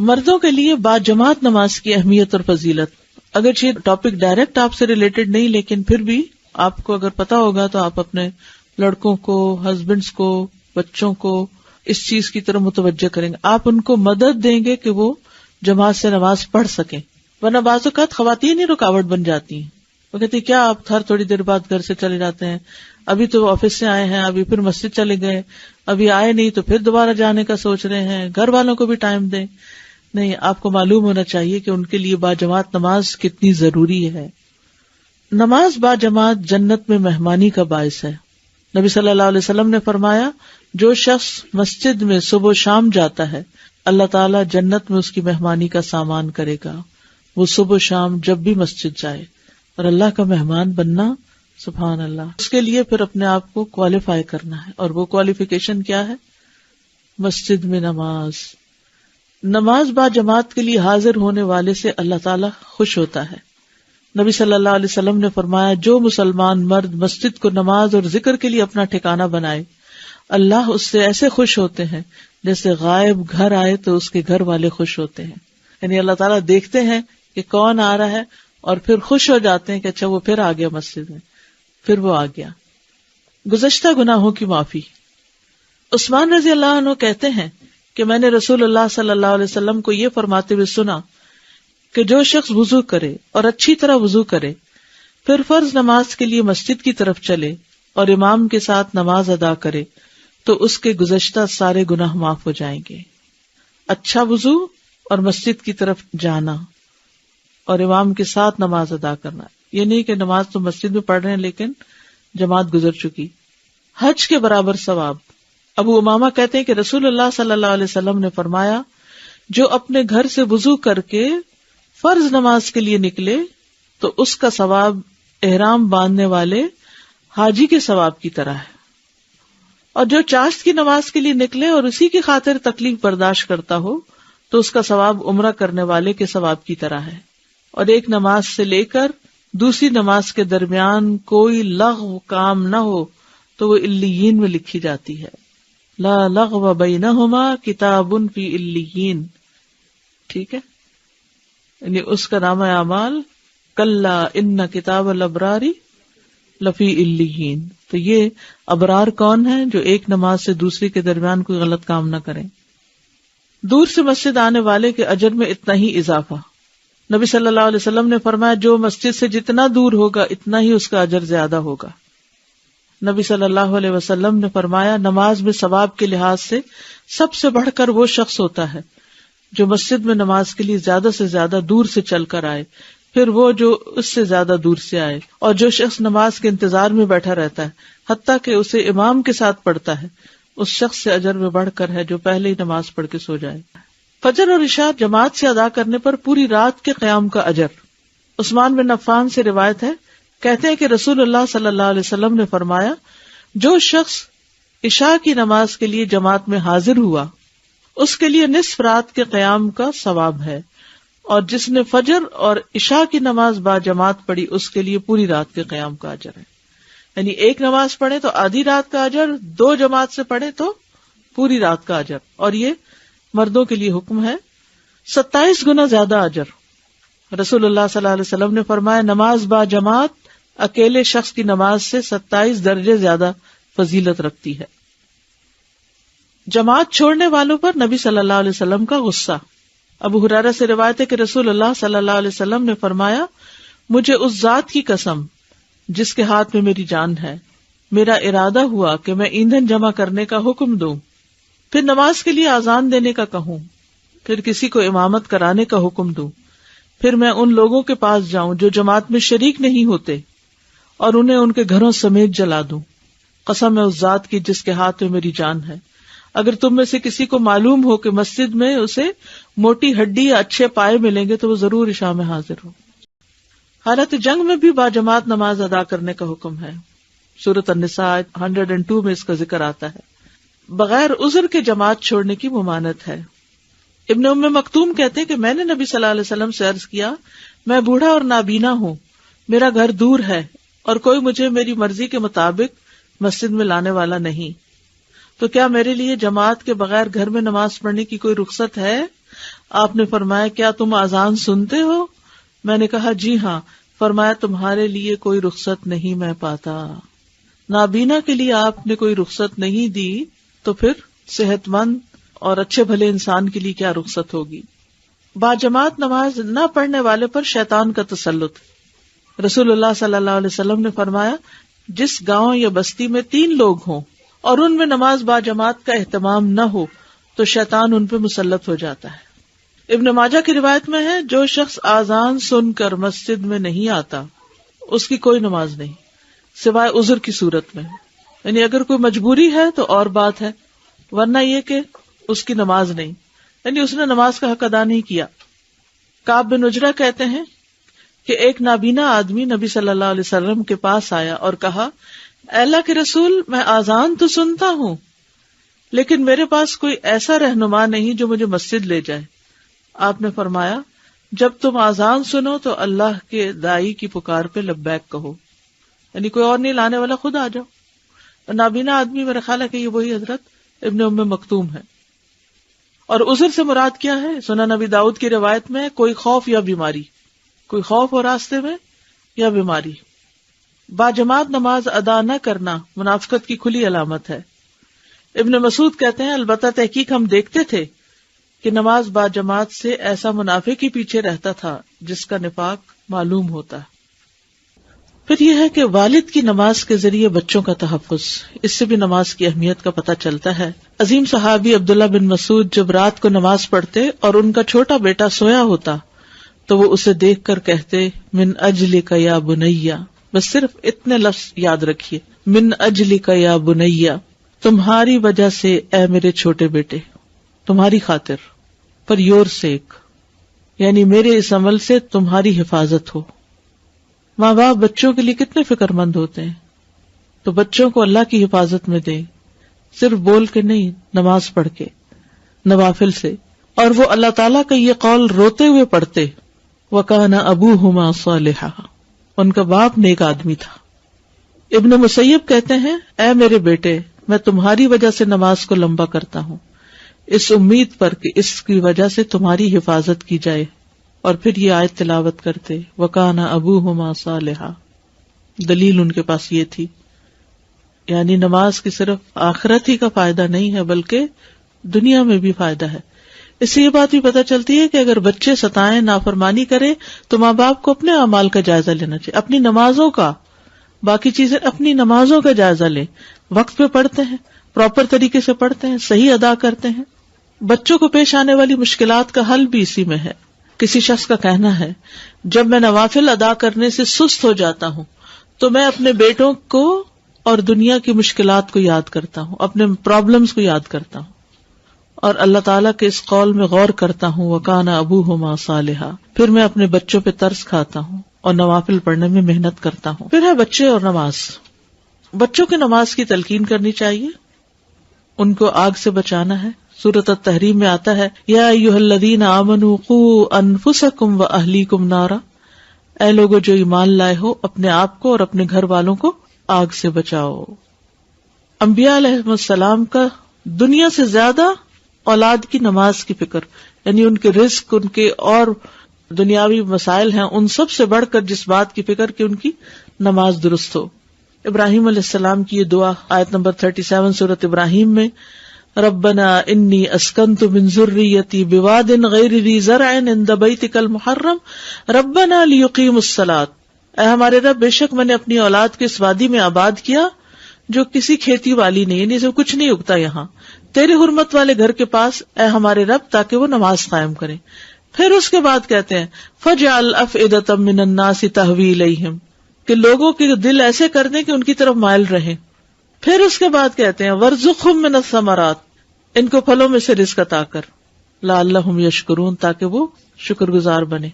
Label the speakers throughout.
Speaker 1: مردوں کے لیے باجماعت نماز کی اہمیت اور فضیلت. اگرچہ ٹاپک ڈائریکٹ آپ سے ریلیٹڈ نہیں، لیکن پھر بھی آپ کو اگر پتا ہوگا تو آپ اپنے لڑکوں کو، ہسبینڈز کو، بچوں کو اس چیز کی طرف متوجہ کریں گے. آپ ان کو مدد دیں گے کہ وہ جماعت سے نماز پڑھ سکیں، ورنہ بعض اوقات خواتین ہی رکاوٹ بن جاتی ہیں. وہ کہتی کیا آپ ہر تھوڑی دیر بعد گھر سے چلے جاتے ہیں، ابھی تو آفس سے آئے ہیں، ابھی پھر مسجد چلے گئے، ابھی آئے نہیں تو پھر دوبارہ جانے کا سوچ رہے ہیں، گھر والوں کو بھی ٹائم دیں. نہیں، آپ کو معلوم ہونا چاہیے کہ ان کے لیے باجماعت نماز کتنی ضروری ہے. نماز باجماعت جنت میں مہمانی کا باعث ہے. نبی صلی اللہ علیہ وسلم نے فرمایا جو شخص مسجد میں صبح و شام جاتا ہے اللہ تعالیٰ جنت میں اس کی مہمانی کا سامان کرے گا. وہ صبح و شام جب بھی مسجد جائے اور اللہ کا مہمان بننا، سبحان اللہ. اس کے لیے پھر اپنے آپ کو کوالیفائی کرنا ہے، اور وہ کوالیفیکیشن کیا ہے؟ مسجد میں نماز. نماز با جماعت کے لیے حاضر ہونے والے سے اللہ تعالیٰ خوش ہوتا ہے. نبی صلی اللہ علیہ وسلم نے فرمایا جو مسلمان مرد مسجد کو نماز اور ذکر کے لیے اپنا ٹھکانہ بنائے اللہ اس سے ایسے خوش ہوتے ہیں جیسے غائب گھر آئے تو اس کے گھر والے خوش ہوتے ہیں. یعنی اللہ تعالیٰ دیکھتے ہیں کہ کون آ رہا ہے اور پھر خوش ہو جاتے ہیں کہ اچھا وہ پھر آ گیا مسجد میں، پھر وہ آ گیا. گزشتہ گناہوں کی معافی. عثمان رضی اللہ عنہ کہتے ہیں کہ میں نے رسول اللہ صلی اللہ علیہ وسلم کو یہ فرماتے ہوئے سنا کہ جو شخص وضو کرے اور اچھی طرح وضو کرے پھر فرض نماز کے لیے مسجد کی طرف چلے اور امام کے ساتھ نماز ادا کرے تو اس کے گزشتہ سارے گناہ معاف ہو جائیں گے. اچھا وضو اور مسجد کی طرف جانا اور امام کے ساتھ نماز ادا کرنا، یہ نہیں کہ نماز تو مسجد میں پڑھ رہے ہیں لیکن جماعت گزر چکی. حج کے برابر ثواب. ابو امامہ کہتے ہیں کہ رسول اللہ صلی اللہ علیہ وسلم نے فرمایا جو اپنے گھر سے وضو کر کے فرض نماز کے لیے نکلے تو اس کا ثواب احرام باندھنے والے حاجی کے ثواب کی طرح ہے، اور جو چاشت کی نماز کے لیے نکلے اور اسی کی خاطر تکلیف برداشت کرتا ہو تو اس کا ثواب عمرہ کرنے والے کے ثواب کی طرح ہے. اور ایک نماز سے لے کر دوسری نماز کے درمیان کوئی لغو کام نہ ہو تو وہ علیین میں لکھی جاتی ہے. لا لغو بینہما کتاب فی علیین. ٹھیک ہے، یعنی اس کا نامہ اعمال کلا ان کتاب الابرار لفی علیین. تو یہ ابرار کون ہیں؟ جو ایک نماز سے دوسری کے درمیان کوئی غلط کام نہ کریں. دور سے مسجد آنے والے کے اجر میں اتنا ہی اضافہ. نبی صلی اللہ علیہ وسلم نے فرمایا جو مسجد سے جتنا دور ہوگا اتنا ہی اس کا اجر زیادہ ہوگا. نبی صلی اللہ علیہ وسلم نے فرمایا نماز میں ثواب کے لحاظ سے سب سے بڑھ کر وہ شخص ہوتا ہے جو مسجد میں نماز کے لیے زیادہ سے زیادہ دور سے چل کر آئے، پھر وہ جو اس سے زیادہ دور سے آئے، اور جو شخص نماز کے انتظار میں بیٹھا رہتا ہے حتیٰ کہ اسے امام کے ساتھ پڑھتا ہے، اس شخص سے اجر میں بڑھ کر ہے جو پہلے ہی نماز پڑھ کے سو جائے. فجر اور عشاء جماعت سے ادا کرنے پر پوری رات کے قیام کا اجر. عثمان بن عفان سے روایت ہے، کہتے ہیں کہ رسول اللہ صلی اللہ علیہ وسلم نے فرمایا جو شخص عشاء کی نماز کے لیے جماعت میں حاضر ہوا اس کے لیے نصف رات کے قیام کا ثواب ہے، اور جس نے فجر اور عشاء کی نماز با جماعت پڑھی اس کے لیے پوری رات کے قیام کا اجر ہے. یعنی ایک نماز پڑھے تو آدھی رات کا اجر، دو جماعت سے پڑھے تو پوری رات کا اجر. اور یہ مردوں کے لیے حکم ہے. 27 گنا زیادہ اجر. رسول اللہ صلی اللہ علیہ وسلم نے فرمایا نماز با جماعت اکیلے شخص کی نماز سے 27 درجے زیادہ فضیلت رکھتی ہے. جماعت چھوڑنے والوں پر نبی صلی اللہ علیہ وسلم کا غصہ. ابو ہریرہ سے روایت ہے کہ رسول اللہ صلی اللہ علیہ وسلم نے فرمایا مجھے اس ذات کی قسم جس کے ہاتھ میں میری جان ہے، میرا ارادہ ہوا کہ میں ایندھن جمع کرنے کا حکم دوں، پھر نماز کے لیے اذان دینے کا کہوں، پھر کسی کو امامت کرانے کا حکم دوں، پھر میں ان لوگوں کے پاس جاؤں جو جماعت میں شریک نہیں ہوتے اور انہیں ان کے گھروں سمیت جلا دوں. قسم ہے اس ذات کی جس کے ہاتھ میں میری جان ہے، اگر تم میں سے کسی کو معلوم ہو کہ مسجد میں اسے موٹی ہڈی یا اچھے پائے ملیں گے تو وہ ضرور عشاء میں حاضر ہو. حالت جنگ میں بھی باجماعت نماز ادا کرنے کا حکم ہے. سورۃ النساء 102 میں اس کا ذکر آتا ہے. بغیر عذر کے جماعت چھوڑنے کی ممانعت ہے. ابن ام مکتوم کہتے ہیں کہ میں نے نبی صلی اللہ علیہ وسلم سے عرض کیا میں بوڑھا اور نابینا ہوں، میرا گھر دور ہے اور کوئی مجھے میری مرضی کے مطابق مسجد میں لانے والا نہیں، تو کیا میرے لیے جماعت کے بغیر گھر میں نماز پڑھنے کی کوئی رخصت ہے؟ آپ نے فرمایا کیا تم اذان سنتے ہو؟ میں نے کہا جی ہاں۔ فرمایا تمہارے لیے کوئی رخصت نہیں میں پاتا۔ نابینا کے لیے آپ نے کوئی رخصت نہیں دی تو پھر صحت مند اور اچھے بھلے انسان کے لیے کیا رخصت ہوگی؟ باجماعت نماز نہ پڑھنے والے پر شیطان کا تسلط۔ رسول اللہ صلی اللہ علیہ وسلم نے فرمایا جس گاؤں یا بستی میں 3 لوگ ہوں اور ان میں نماز باجماعت کا اہتمام نہ ہو تو شیطان ان پہ مسلط ہو جاتا ہے۔ ابن ماجہ کی روایت میں ہے جو شخص آذان سن کر مسجد میں نہیں آتا اس کی کوئی نماز نہیں سوائے عذر کی صورت میں، یعنی اگر کوئی مجبوری ہے تو اور بات ہے، ورنہ یہ کہ اس کی نماز نہیں، یعنی اس نے نماز کا حق ادا نہیں کیا۔ کعب بن عجرہ کہتے ہیں کہ ایک نابینا آدمی نبی صلی اللہ علیہ وسلم کے پاس آیا اور کہا اے اللہ کے رسول میں آذان تو سنتا ہوں لیکن میرے پاس کوئی ایسا رہنما نہیں جو مجھے مسجد لے جائے۔ آپ نے فرمایا جب تم آذان سنو تو اللہ کے دائی کی پکار پہ لبیک کہو، یعنی کوئی اور نہیں لانے والا، خود آ جاؤ۔ نابینا آدمی میرا خیال ہے کہ یہ وہی حضرت ابن ام مکتوم ہے۔ اور عذر سے مراد کیا ہے؟ سنن نبی داؤد کی روایت میں کوئی خوف یا بیماری، کوئی خوف ہو راستے میں یا بیماری۔ باجماعت نماز ادا نہ کرنا منافقت کی کھلی علامت ہے۔ ابن مسعود کہتے ہیں البتہ تحقیق ہم دیکھتے تھے کہ نماز باجماعت سے ایسا منافق ہی پیچھے رہتا تھا جس کا نفاق معلوم ہوتا ہے۔ پھر یہ ہے کہ والد کی نماز کے ذریعے بچوں کا تحفظ، اس سے بھی نماز کی اہمیت کا پتہ چلتا ہے۔ عظیم صحابی عبداللہ بن مسعود جب رات کو نماز پڑھتے اور ان کا چھوٹا بیٹا سویا ہوتا تو وہ اسے دیکھ کر کہتے من اجلک یا بنیا، بس صرف اتنے لفظ یاد رکھیے، من اجلک یا بنیا، تمہاری وجہ سے اے میرے چھوٹے بیٹے، تمہاری خاطر، پر یور سیک، یعنی میرے اس عمل سے تمہاری حفاظت ہو۔ ماں باپ بچوں کے لیے کتنے فکر مند ہوتے ہیں، تو بچوں کو اللہ کی حفاظت میں دیں، صرف بول کے نہیں، نماز پڑھ کے، نوافل سے۔ اور وہ اللہ تعالیٰ کا یہ قول روتے ہوئے پڑھتے وَكَانَ أَبُوهُمَا صَالِحًا، ان کا باپ نیک آدمی تھا۔ ابن مسیب کہتے ہیں اے میرے بیٹے میں تمہاری وجہ سے نماز کو لمبا کرتا ہوں اس امید پر کہ اس کی وجہ سے تمہاری حفاظت کی جائے، اور پھر یہ آیت تلاوت کرتے وَكَانَ أَبُوهُمَا صَالِحًا۔ دلیل ان کے پاس یہ تھی، یعنی نماز کی صرف آخرت ہی کا فائدہ نہیں ہے بلکہ دنیا میں بھی فائدہ ہے۔ اس سے یہ بات بھی پتہ چلتی ہے کہ اگر بچے ستائیں، نافرمانی کرے تو ماں باپ کو اپنے اعمال کا جائزہ لینا چاہیے، اپنی نمازوں کا، باقی چیزیں اپنی نمازوں کا جائزہ لیں، وقت پہ پڑھتے ہیں، پراپر طریقے سے پڑھتے ہیں، صحیح ادا کرتے ہیں۔ بچوں کو پیش آنے والی مشکلات کا حل بھی اسی میں ہے۔ کسی شخص کا کہنا ہے جب میں نوافل ادا کرنے سے سست ہو جاتا ہوں تو میں اپنے بیٹوں کو اور دنیا کی مشکلات کو یاد کرتا ہوں، اپنے پرابلمز کو یاد کرتا ہوں، اور اللہ تعالیٰ کے اس قول میں غور کرتا ہوں وَكَانَ أَبُوهُمَا صَالِحًا، پھر میں اپنے بچوں پہ ترس کھاتا ہوں اور نوافل پڑھنے میں محنت کرتا ہوں۔ پھر ہے بچے اور نماز۔ بچوں کی نماز کی تلقین کرنی چاہیے، ان کو آگ سے بچانا ہے۔ سورۃ التحریم میں آتا ہے یا ایھا الذین آمنوا قوا انفسکم واہلیکم نارا، اے لوگو جو ایمان لائے ہو اپنے آپ کو اور اپنے گھر والوں کو آگ سے بچاؤ۔ انبیاء علیہ السلام کا دنیا سے زیادہ اولاد کی نماز کی فکر، یعنی ان کے رزق، ان کے اور دنیاوی مسائل ہیں، ان سب سے بڑھ کر جس بات کی فکر کہ ان کی نماز درست ہو۔ ابراہیم علیہ السلام کی یہ دعا آیت نمبر 37 سورۃ ابراہیم میں ربنا انی اسکنت من ذریتی بواد غیر ذی زرع عند بیتک المحرم ربنا لیقیموا الصلاۃ، اے ہمارے رب بے شک میں نے اپنی اولاد کو اس وادی میں آباد کیا جو کسی کھیتی والی نہیں، یعنی اسے کچھ نہیں اگتا یہاں، تیرے حرمت والے گھر کے پاس اے ہمارے رب، تاکہ وہ نماز قائم کریں۔ پھر اس کے بعد کہتے ہیں فَجْعَلْ أَفْئِدَةً مِّنَ النَّاسِ تَهْوِي إِلَيْهِمْ، کہ لوگوں کے دل ایسے کر دیں کہ ان کی طرف مائل رہیں۔ پھر اس کے بعد کہتے ہیں وَارْزُقْهُم مِّنَ الثَّمَرَاتِ، ان کو پھلوں میں سے رزق عطا کر، لَعَلَّهُمْ يَشْكُرُونَ، تاکہ وہ شکر گزار بنے۔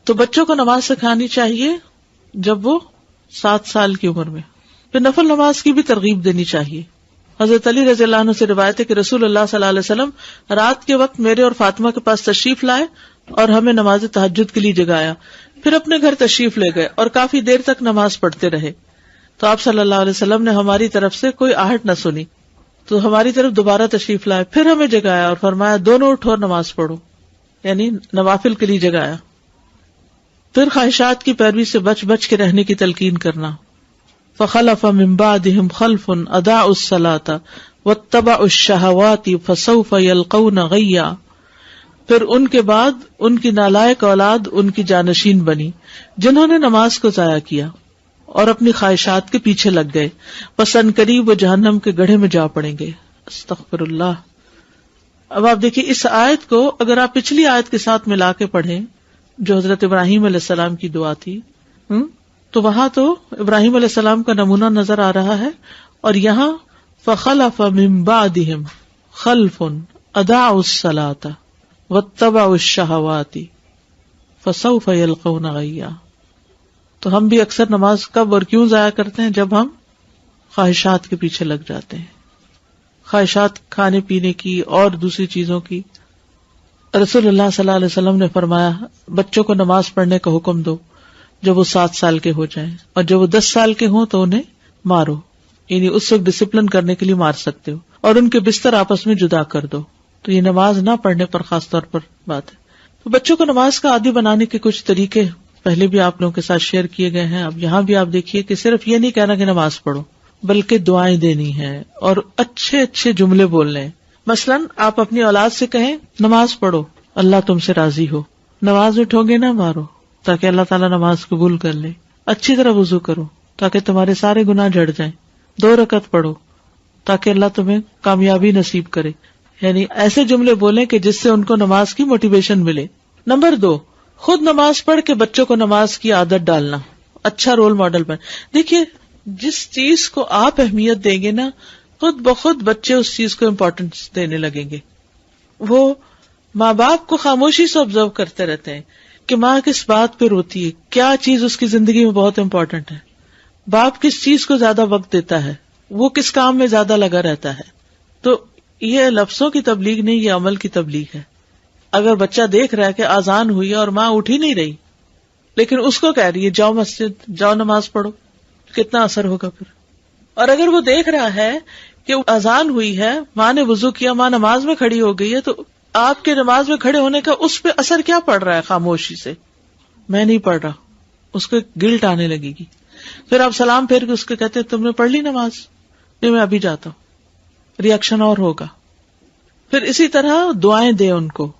Speaker 1: تو بچوں کو نماز سکھانی چاہیے جب وہ 7 سال کی عمر میں۔ پھر نفل نماز کی بھی ترغیب دینی چاہیے۔ حضرت علی رضی اللہ عنہ سے روایت ہے کہ رسول اللہ صلی اللہ علیہ وسلم رات کے وقت میرے اور فاطمہ کے پاس تشریف لائے اور ہمیں نماز تہجد کے لیے جگایا، پھر اپنے گھر تشریف لے گئے اور کافی دیر تک نماز پڑھتے رہے۔ تو آپ صلی اللہ علیہ وسلم نے ہماری طرف سے کوئی آہٹ نہ سنی تو ہماری طرف دوبارہ تشریف لائے، پھر ہمیں جگایا اور فرمایا دونوں اٹھو اور نماز پڑھو۔ یعنی نوافل کے لیے جگایا. پھر خواہشات کی پیروی سے بچ بچ کے رہنے کی تلقین کرنا. فخلف من بعدهم خلف اضاعوا الصلاة واتبعوا الشهوات فسوف يلقون غيا. پھر ان کے بعد ان کی نالائق اولاد ان کی جانشین بنی جنہوں نے نماز کو ضائع کیا اور اپنی خواہشات کے پیچھے لگ گئے، پس ان قریب وہ جہنم کے گڑھے میں جا پڑیں گے. استغفر اللہ. اب آپ دیکھیے اس آیت کو اگر آپ پچھلی آیت کے ساتھ ملا کے پڑھیں جو حضرت ابراہیم علیہ السلام کی دعا تھی، تو وہاں تو ابراہیم علیہ السلام کا نمونہ نظر آ رہا ہے، اور یہاں فخلف من بعدهم خلف اضاعوا الصلاة واتبعوا الشهوات فسوف يلقون غيا. تو ہم بھی اکثر نماز کب اور کیوں ضائع کرتے ہیں؟ جب ہم خواہشات کے پیچھے لگ جاتے ہیں، خواہشات کھانے پینے کی اور دوسری چیزوں کی. رسول اللہ صلی اللہ علیہ وسلم نے فرمایا بچوں کو نماز پڑھنے کا حکم دو جب وہ 7 سال کے ہو جائیں، اور جب وہ 10 سال کے ہوں تو انہیں مارو، یعنی اس وقت ڈسپلن کرنے کے لیے مار سکتے ہو، اور ان کے بستر آپس میں جدا کر دو. تو یہ نماز نہ پڑھنے پر خاص طور پر بات ہے. تو بچوں کو نماز کا عادی بنانے کے کچھ طریقے پہلے بھی آپ لوگوں کے ساتھ شیئر کیے گئے ہیں. اب یہاں بھی آپ دیکھیے کہ صرف یہ نہیں کہنا کہ نماز پڑھو، بلکہ دعائیں دینی ہیں اور اچھے اچھے جملے بولنے ہیں. مثلاً آپ اپنی اولاد سے کہیں نماز پڑھو، اللہ تم سے راضی ہو، نماز میں ٹھونگے نہ مارو تاکہ اللہ تعالیٰ نماز قبول کر لے، اچھی طرح وضو کرو تاکہ تمہارے سارے گناہ جھڑ جائیں، 2 رکعت پڑھو تاکہ اللہ تمہیں کامیابی نصیب کرے. یعنی ایسے جملے بولیں کہ جس سے ان کو نماز کی موٹیویشن ملے. نمبر 2، خود نماز پڑھ کے بچوں کو نماز کی عادت ڈالنا، اچھا رول ماڈل بن. دیکھیے جس چیز کو آپ اہمیت دیں گے نا، خود بخود بچے اس چیز کو امپورٹنس دینے لگیں گے. وہ ماں باپ کو خاموشی سے آبزرو کرتے رہتے ہیں کہ ماں کس بات پہ روتی ہے، کیا چیز اس کی زندگی میں بہت امپورٹنٹ ہے، باپ کس چیز کو زیادہ وقت دیتا ہے، وہ کس کام میں زیادہ لگا رہتا ہے. تو یہ لفظوں کی تبلیغ نہیں، یہ عمل کی تبلیغ ہے. اگر بچہ دیکھ رہا ہے کہ اذان ہوئی اور ماں اٹھ ہی نہیں رہی، لیکن اس کو کہہ رہی ہے جاؤ مسجد، جاؤ نماز پڑھو، کتنا اثر ہوگا پھر. اور اگر وہ دیکھ رہا ہے کہ اذان ہوئی ہے، ماں نے وضو کیا، ماں نماز میں کھڑی ہو گئی ہے، تو آپ کے نماز میں کھڑے ہونے کا اس پہ اثر کیا پڑ رہا ہے؟ خاموشی سے میں نہیں پڑھ رہا، اس کو گلٹ آنے لگے گی. پھر آپ سلام پھیر کے اس کو کہتے ہیں تم نے پڑھ لی نماز؟ نہیں میں ابھی جاتا ہوں، ریئیکشن اور ہوگا. پھر اسی طرح دعائیں دے ان کو،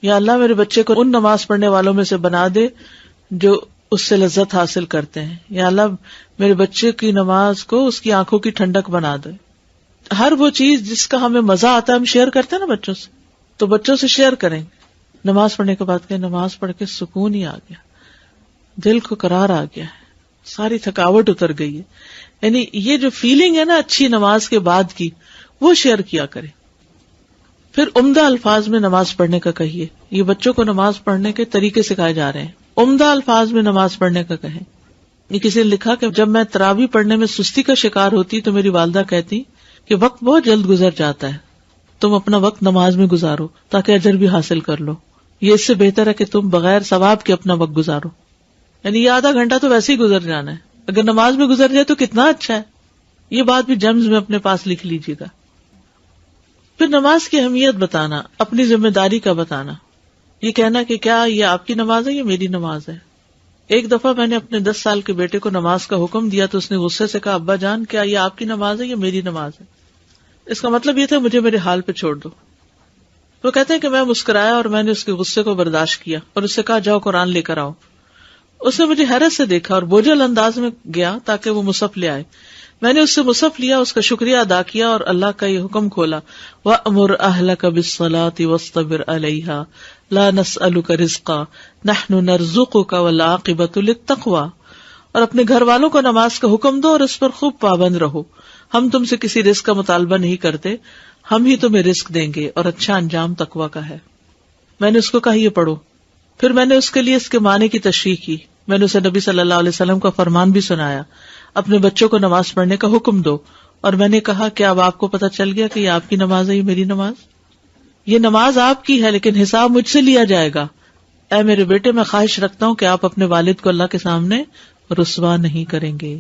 Speaker 1: یا اللہ میرے بچے کو ان نماز پڑھنے والوں میں سے بنا دے جو اس سے لذت حاصل کرتے ہیں، یا اللہ میرے بچے کی نماز کو اس کی آنکھوں کی ٹھنڈک بنا دے. ہر وہ چیز جس کا ہمیں مزہ آتا ہے ہم شیئر کرتے ہیں نا بچوں سے، تو بچوں سے شیئر کریں. نماز پڑھنے کے بعد کہ نماز پڑھ کے سکون ہی آ گیا، دل کو قرار آ گیا ہے، ساری تھکاوٹ اتر گئی ہے. یعنی یہ جو فیلنگ ہے نا اچھی نماز کے بعد کی، وہ شیئر کیا کریں. پھر عمدہ الفاظ میں نماز پڑھنے کا کہیے. یہ بچوں کو نماز پڑھنے کے طریقے سکھائے جا رہے ہیں. عمدہ الفاظ میں نماز پڑھنے کا کہیں. یہ کسی نے لکھا کہ جب میں تراویح پڑھنے میں سستی کا شکار ہوتی تو میری والدہ کہتی کہ وقت بہت جلد گزر جاتا ہے، تم اپنا وقت نماز میں گزارو تاکہ اجر بھی حاصل کر لو. یہ اس سے بہتر ہے کہ تم بغیر ثواب کے اپنا وقت گزارو. یعنی یہ آدھا گھنٹہ تو ویسے ہی گزر جانا ہے، اگر نماز میں گزر جائے تو کتنا اچھا ہے. یہ بات بھی جمز میں اپنے پاس لکھ لیجیے گا. پھر نماز کی اہمیت بتانا، اپنی ذمہ داری کا بتانا. یہ کہنا کہ کیا یہ آپ کی نماز ہے یا میری نماز ہے. ایک دفعہ میں نے اپنے 10 سال کے بیٹے کو نماز کا حکم دیا تو اس نے غصے سے کہا ابا جان کیا یہ آپ کی نماز ہے یا میری نماز ہے. اس کا مطلب یہ تھا مجھے میرے حال پہ چھوڑ دو. وہ کہتے ہیں کہ میں مسکرایا اور میں نے اس کے غصے کو برداشت کیا اور اس سے کہا جاؤ قرآن لے کر آؤ. اس نے مجھے حیرت سے دیکھا اور بوجھل انداز میں گیا تاکہ وہ مصحف لے آئے. میں نے اس سے مصحف لیا، اس کا شکریہ ادا کیا اور اللہ کا یہ حکم کھولا وَأْمُرْ أَهْلَكَ بِالصَّلَاةِ وَاصْطَبِرْ عَلَيْهَا لَا نَسْأَلُكَ رِزْقًا نَحْنُ نَرْزُقُكَ وَالْعَاقِبَةُ لِلتَّقْوَى. اور اپنے گھر والوں کو نماز کا حکم دو اور اس پر خوب پابند رہو. ہم تم سے کسی رزق کا مطالبہ نہیں کرتے، ہم ہی تمہیں رزق دیں گے اور اچھا انجام تقویٰ کا ہے. میں نے اس کو کہا یہ پڑھو. پھر میں نے اس کے لیے اس کے معنی کی تشریح کی. میں نے اسے نبی صلی اللہ علیہ وسلم کا فرمان بھی سنایا اپنے بچوں کو نماز پڑھنے کا حکم دو. اور میں نے کہا کہ اب آپ کو پتہ چل گیا کہ یہ آپ کی نماز ہے، یہ میری نماز. یہ نماز آپ کی ہے لیکن حساب مجھ سے لیا جائے گا. اے میرے بیٹے میں خواہش رکھتا ہوں کہ آپ اپنے والد کو اللہ کے سامنے رسوا نہیں کریں گے.